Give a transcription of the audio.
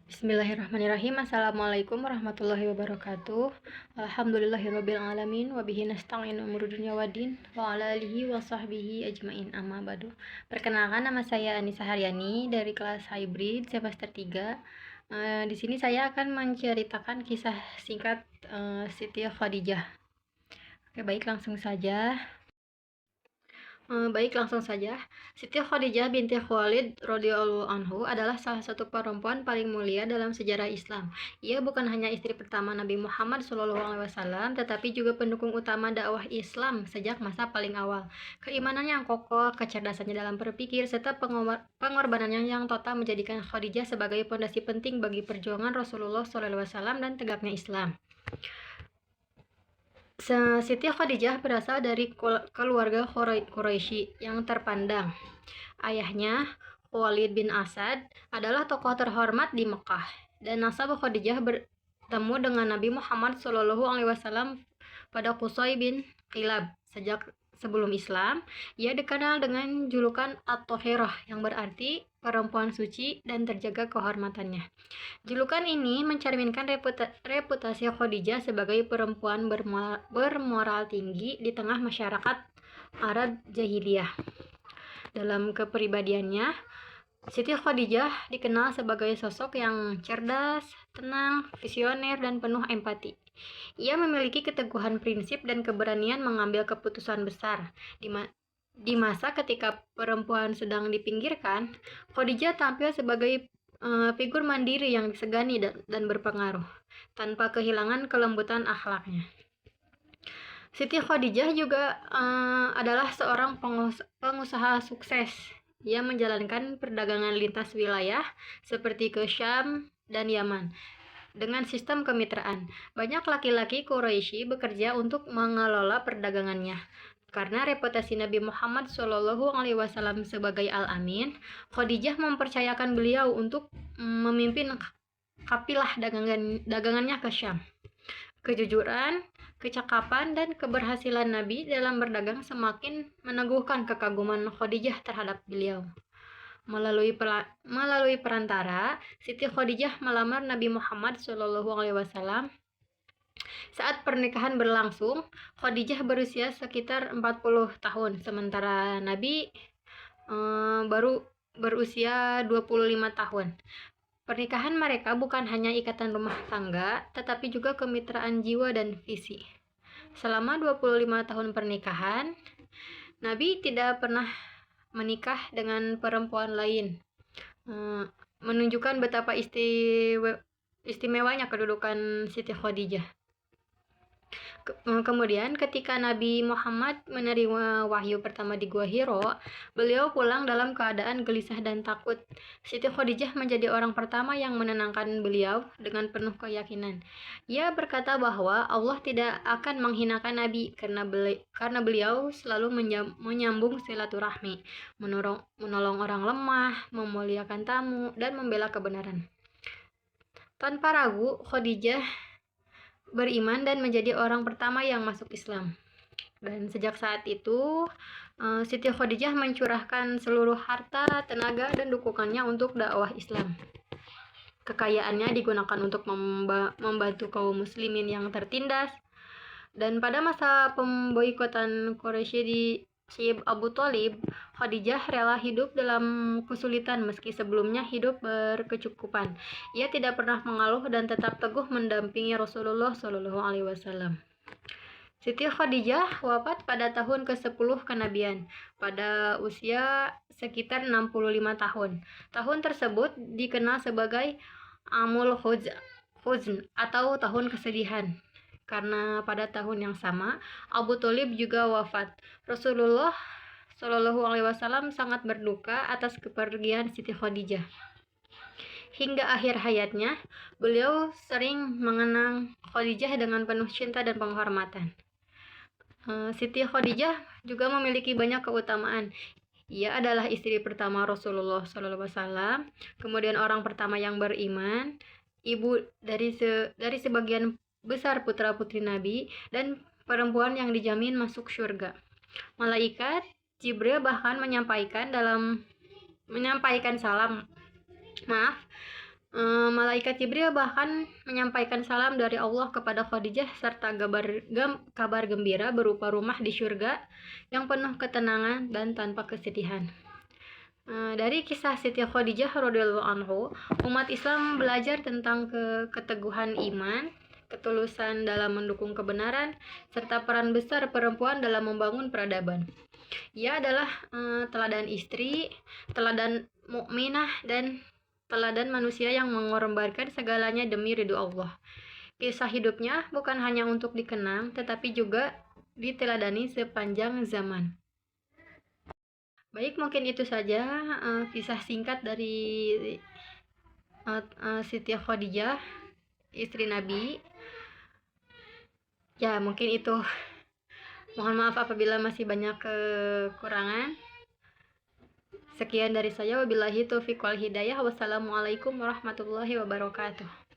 Bismillahirrahmanirrahim. Assalamualaikum warahmatullahi wabarakatuh. Alhamdulillahirabbil alamin wa bihi nasta'inu umur dunya waddin wa ala alihi wa sahbihi ajmain amma ba'du. Perkenalkan, nama saya Anissa Haryani dari kelas hybrid semester 3. Di sini saya akan menceritakan kisah singkat Siti Khadijah. Oke, baik langsung saja. Siti Khadijah binti Khuwailid radhiyallahu anhu adalah salah satu perempuan paling mulia dalam sejarah Islam. Ia bukan hanya istri pertama Nabi Muhammad SAW, tetapi juga pendukung utama dakwah Islam sejak masa paling awal. Keimanannya yang kokoh, kecerdasannya dalam berpikir, serta pengorbanannya yang total menjadikan Khadijah sebagai fondasi penting bagi perjuangan Rasulullah SAW dan tegaknya Islam. Siti Khadijah berasal dari keluarga Quraisy yang terpandang. Ayahnya, Khuwailid bin Asad, adalah tokoh terhormat di Mekah, dan nasab Khadijah bertemu dengan Nabi Muhammad SAW pada Qusay bin Kilab. Sejak sebelum Islam, ia dikenal dengan julukan At-Thahirah, yang berarti perempuan suci dan terjaga kehormatannya. Julukan ini mencerminkan reputasi Khadijah sebagai perempuan bermoral tinggi di tengah masyarakat Arab jahiliyah. Dalam kepribadiannya, Siti Khadijah dikenal sebagai sosok yang cerdas, tenang, visioner, dan penuh empati. Ia memiliki keteguhan prinsip dan keberanian mengambil keputusan besar. Di masa ketika perempuan sedang dipinggirkan, Khadijah tampil sebagai figur mandiri yang disegani dan berpengaruh, tanpa kehilangan kelembutan akhlaknya. Siti Khadijah juga adalah seorang pengusaha sukses. Ia menjalankan perdagangan lintas wilayah seperti ke Syam dan Yaman dengan sistem kemitraan. Banyak laki-laki Quraisy bekerja untuk mengelola perdagangannya. Karena reputasi Nabi Muhammad SAW sebagai Al-Amin, Khadijah mempercayakan beliau untuk memimpin kafilah dagangannya ke Syam. Kejujuran, kecakapan, dan keberhasilan Nabi dalam berdagang semakin meneguhkan kekaguman Khadijah terhadap beliau. Melalui perantara, Siti Khadijah melamar Nabi Muhammad SAW. Saat pernikahan berlangsung, Khadijah berusia sekitar 40 tahun, sementara Nabi baru berusia 25 tahun. Pernikahan mereka bukan hanya ikatan rumah tangga, tetapi juga kemitraan jiwa dan visi. Selama 25 tahun pernikahan, Nabi tidak pernah menikah dengan perempuan lain, menunjukkan betapa istimewanya kedudukan Siti Khadijah. Kemudian ketika Nabi Muhammad menerima wahyu pertama di Gua Hiro, beliau pulang dalam keadaan gelisah dan takut. Siti Khadijah menjadi orang pertama yang menenangkan beliau dengan penuh keyakinan. Ia berkata bahwa Allah tidak akan menghinakan Nabi karena beliau selalu menyambung silaturahmi, menolong orang lemah, memuliakan tamu, dan membela kebenaran. Tanpa ragu, Khadijah beriman dan menjadi orang pertama yang masuk Islam. Dan sejak saat itu, Siti Khadijah mencurahkan seluruh harta, tenaga, dan dukungannya untuk dakwah Islam. Kekayaannya digunakan untuk membantu kaum muslimin yang tertindas. Dan pada masa pemboikotan Quraisy di Syib Abu Thalib, Khadijah rela hidup dalam kesulitan meski sebelumnya hidup berkecukupan. Ia tidak pernah mengeluh dan tetap teguh mendampingi Rasulullah SAW. Siti Khadijah wafat pada tahun ke-10 kenabian, pada usia sekitar 65 tahun. Tahun tersebut dikenal sebagai Amul Huzn atau tahun kesedihan, karena pada tahun yang sama Abu Thalib juga wafat. Rasulullah SAW sangat berduka atas kepergian Siti Khadijah. Hingga akhir hayatnya, beliau sering mengenang Khadijah dengan penuh cinta dan penghormatan. Siti Khadijah juga memiliki banyak keutamaan. Ia adalah istri pertama Rasulullah SAW, kemudian orang pertama yang beriman, ibu dari sebagian besar putra-putri Nabi, dan perempuan yang dijamin masuk surga. Malaikat Jibril bahkan menyampaikan salam Malaikat Jibril bahkan menyampaikan salam dari Allah kepada Khadijah serta kabar gembira berupa rumah di surga yang penuh ketenangan dan tanpa kesedihan. Dari kisah Siti Khadijah radhiyallahu anhu, umat Islam belajar tentang keteguhan iman, ketulusan dalam mendukung kebenaran, serta peran besar perempuan dalam membangun peradaban. Ia adalah teladan istri, teladan mukminah, dan teladan manusia yang mengorbankan segalanya demi ridho Allah. Kisah hidupnya bukan hanya untuk dikenang, tetapi juga diteladani sepanjang zaman. Baik, mungkin itu saja kisah singkat dari Siti Khadijah, istri Nabi. Ya, mungkin itu. Mohon maaf apabila masih banyak kekurangan. Sekian dari saya, wabillahi taufiq wal hidayah. Wassalamualaikum warahmatullahi wabarakatuh.